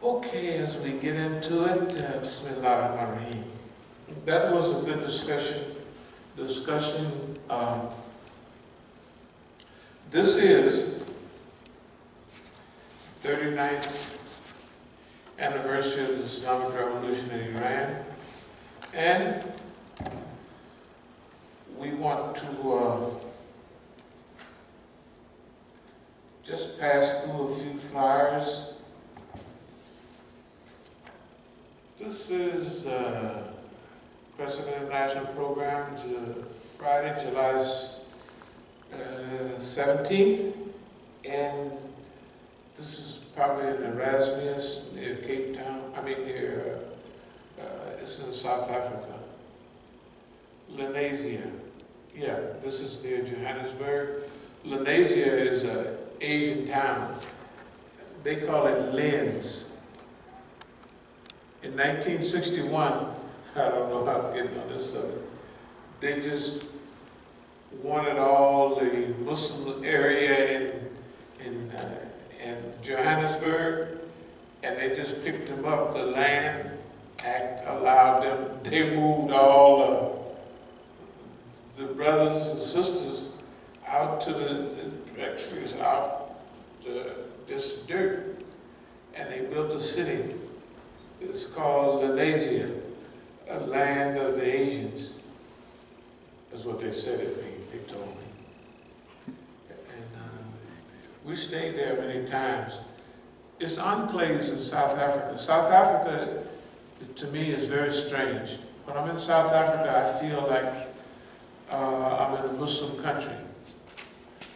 Okay, as we get into it, Bismillahirrahmanirrahim. That was a good discussion. This is 39th anniversary of the Islamic Revolution in Iran, and we want to just pass through a few flyers. This is Crescent International Program to Friday, July 17th, and this is probably in Erasmus, near Cape Town, it's in South Africa. Lenasia, yeah, this is near Johannesburg. Lenasia is an Asian town. They call it Lens. In 1961, I don't know how I'm getting on this subject, they just wanted all the Muslim area in Johannesburg, and they just picked them up. The Land Act allowed them, they moved all the brothers and sisters out to this dirt, and they built a city. It's called Lenasia, a land of the Asians. That's what they said it means, they told me. And we stayed there many times. It's enclaves in South Africa. South Africa, to me, is very strange. When I'm in South Africa, I feel like I'm in a Muslim country.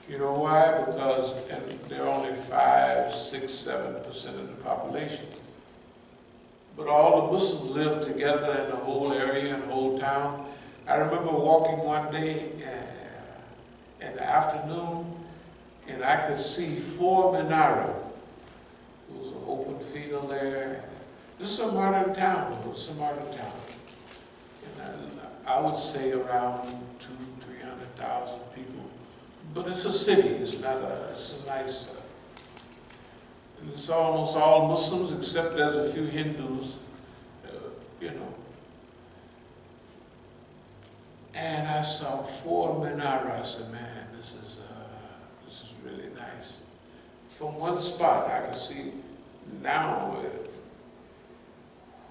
You know why? Because they're only 5, 6, 7% of the population. But all the Muslims live together in the whole area and the whole town. I remember walking one day in the afternoon, and I could see 4 menorah. It was an open field there. This is a modern town. It's a modern town. And I would say around 200,000-300,000 people. But it's a city. It's not it's a nice. And it's almost all Muslims, except there's a few Hindus, And I saw 4 menorahs. I said, man, this is really nice. From one spot, I could see now.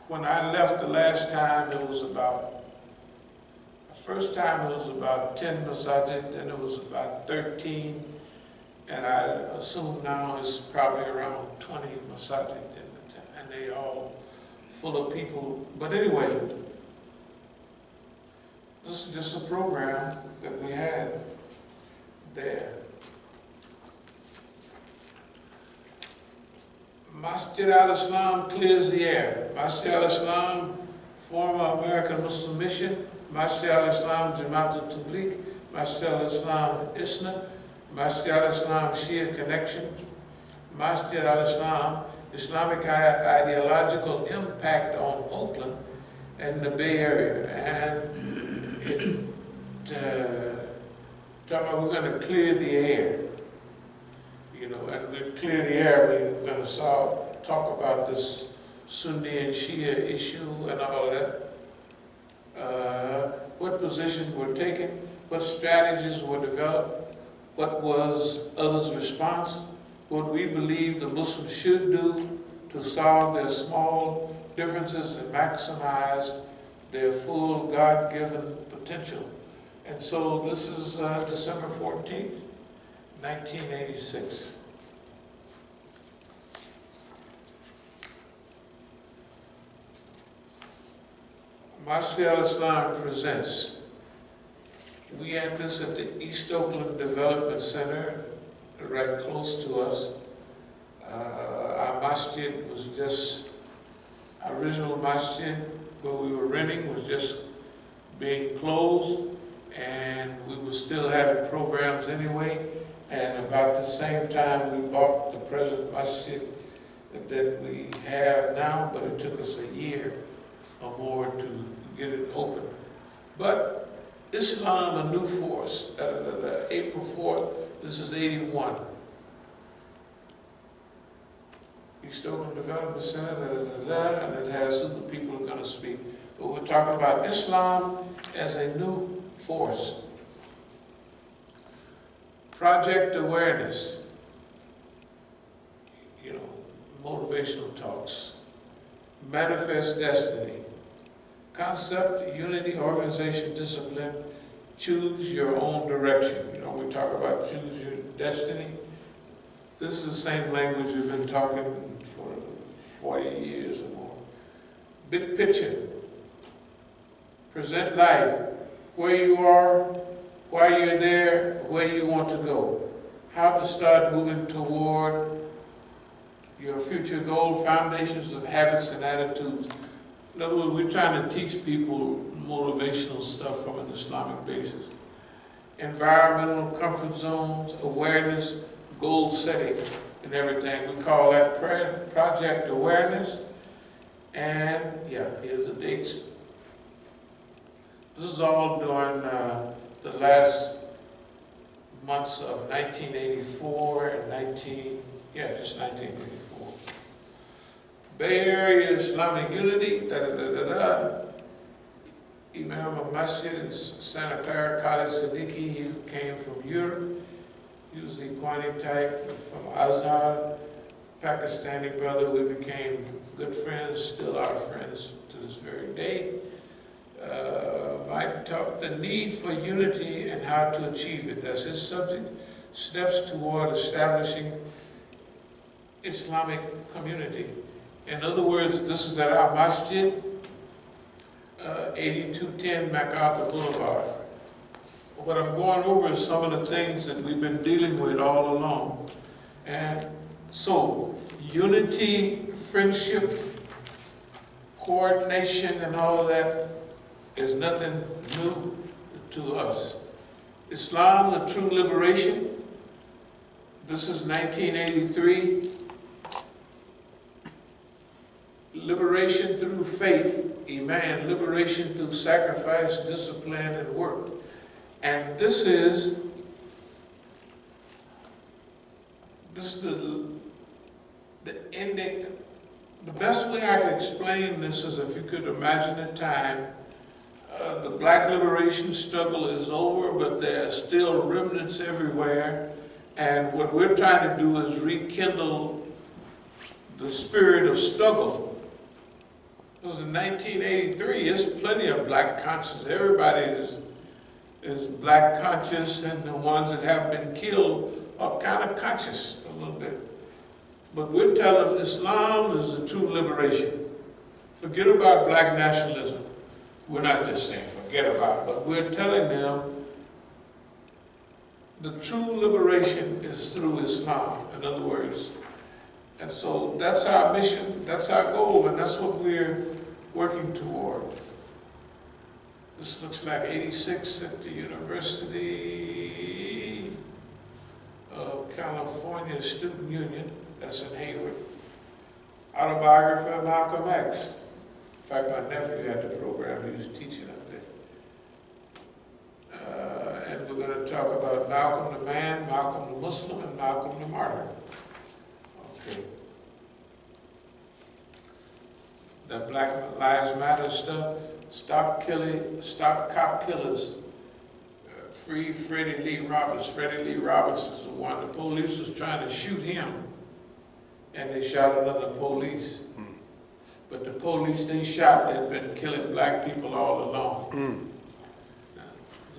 When I left the last time, first time it was about 10 masajid, then it was about 13. And I assume now it's probably around 20 masajid, and they all full of people. But anyway, this is just a program that we had there. Masjid al-Islam clears the air. Masjid al-Islam, former American Muslim mission. Masjid al-Islam Jamaat al-Tabligh. Masjid al-Islam Isna. Masjid al-Islam Shia Connection, Masjid al-Islam, Islamic Ideological Impact on Oakland and the Bay Area. And we're going to clear the air. And we clear the air, we're going to talk about this Sunni and Shia issue and all that. What positions were taken, what strategies were developed, what was others' response, what we believe the Muslims should do to solve their small differences and maximize their full God-given potential. And so this is December 14th, 1986. Masjid al-Islam presents. We had this at the East Oakland Development Center, right close to us. Our masjid was just, original masjid where we were renting was just being closed, and we were still having programs anyway. And about the same time we bought the present masjid that we have now, but it took us a year or more to get it open. But Islam, a new force, April 4th, this is 81. East Oakland Development Center, and it has who the people are going to speak. But we're talking about Islam as a new force. Project awareness, motivational talks. Manifest destiny. Concept, unity, organization, discipline. Choose your own direction. We talk about choose your destiny. This is the same language we've been talking for 40 years or more. Big picture. Present life. Where you are, why you're there, where you want to go. How to start moving toward your future goal, foundations of habits and attitudes. In other words, we're trying to teach people motivational stuff from an Islamic basis. Environmental comfort zones, awareness, goal setting, and everything. We call that Project Awareness. And here's the dates. This is all during the last months of 1984 and 1984. Bay Area Islamic Unity, Imam of Masjid in Santa Clara, As-Sabiqun, he came from Europe. He was the Ikhwani type from Azhar, Pakistani brother. We became good friends, still are friends to this very day. Mike talked the need for unity and how to achieve it. That's his subject. Steps toward establishing Islamic community. In other words, this is at our Masjid, 8210 MacArthur Boulevard. What I'm going over is some of the things that we've been dealing with all along. And so, unity, friendship, coordination, and all of that is nothing new to us. Islam, the true liberation. This is 1983. Liberation through faith, Iman, liberation through sacrifice, discipline, and work. And this is the ending. The best way I can explain this is if you could imagine a time, the black liberation struggle is over, but there are still remnants everywhere. And what we're trying to do is rekindle the spirit of struggle. Because in 1983, there's plenty of black conscious. Everybody is black conscious, and the ones that have been killed are kind of conscious a little bit. But we're telling Islam is the true liberation. Forget about black nationalism. We're not just saying forget about it, but we're telling them the true liberation is through Islam, in other words. And so that's our mission, that's our goal, and that's what we're working toward. This looks like 86 at the University of California Student Union, that's in Hayward. Autobiography of Malcolm X. In fact, my nephew had the program, he was teaching up there. And we're going to talk about Malcolm the man, Malcolm the Muslim, and Malcolm the martyr. Okay. That Black Lives Matter stuff, stop cop killers. Free Freddie Lee Roberts. Freddie Lee Roberts is the one, the police was trying to shoot him, and they shot another police. But the police they shot had been killing black people all along.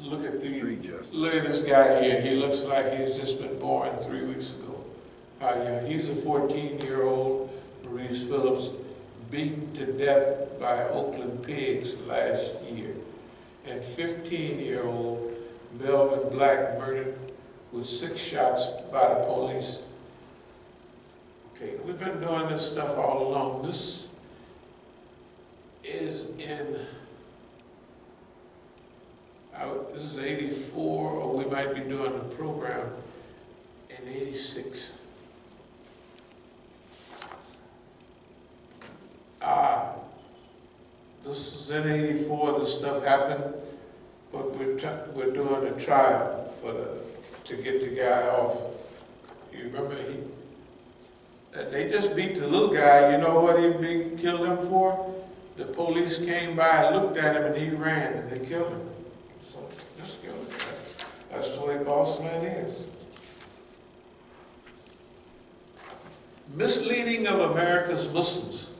Look at this guy here. He looks like he's just been born 3 weeks ago. He's a 14-year-old, Maurice Phillips, beaten to death by Oakland pigs last year. And 15-year-old Melvin Black murdered with 6 shots by the police. Okay, we've been doing this stuff all along. This is this is 84, or we might be doing the program in 86. This is in 84, this stuff happened, but we're doing a trial to get the guy off. You remember that they just beat the little guy. You know what he killed him for? The police came by, looked at him, and he ran, and they killed him. So just kill him. That's the way boss man is. Misleading of America's Muslims.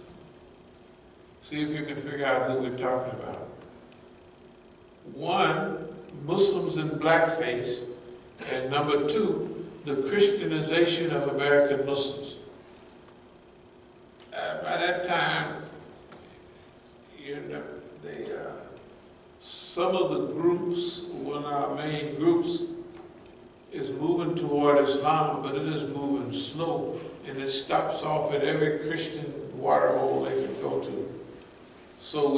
See if you can figure out who we're talking about. One, Muslims in blackface, and number two, the Christianization of American Muslims. By that time, you know, some of the groups, one of our main groups, is moving toward Islam, but it is moving slow, and it stops off at every Christian water hole they can go to. So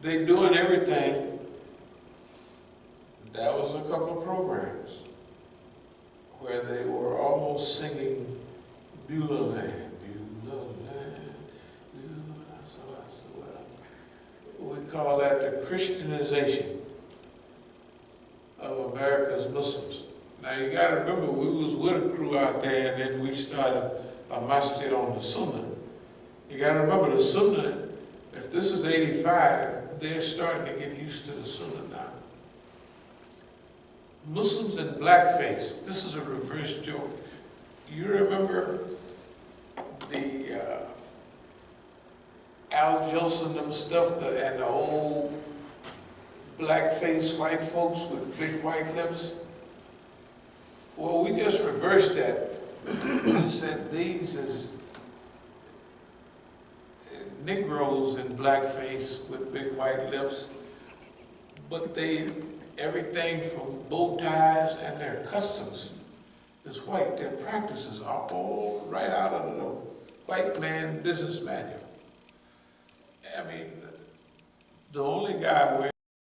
they're doing everything. That was a couple of programs where they were almost singing Beulah Land, Beulah Land, Beulah. We call that the Christianization of America's Muslims. Now you got to remember, we was with a crew out there, and then we started a Masjid on the Sunnah. You got to remember the Sunnah. If this is 85, they're starting to get used to the Sunnah now. Muslims in blackface. This is a reverse joke. You remember the Al Jolson and stuff, and the old blackface white folks with big white lips? Well, we just reversed that. We said these is Negroes in blackface with big white lips, but everything from bow ties and their customs is white. Their practices are all right out of the white man business manual. I mean, the only guy wearing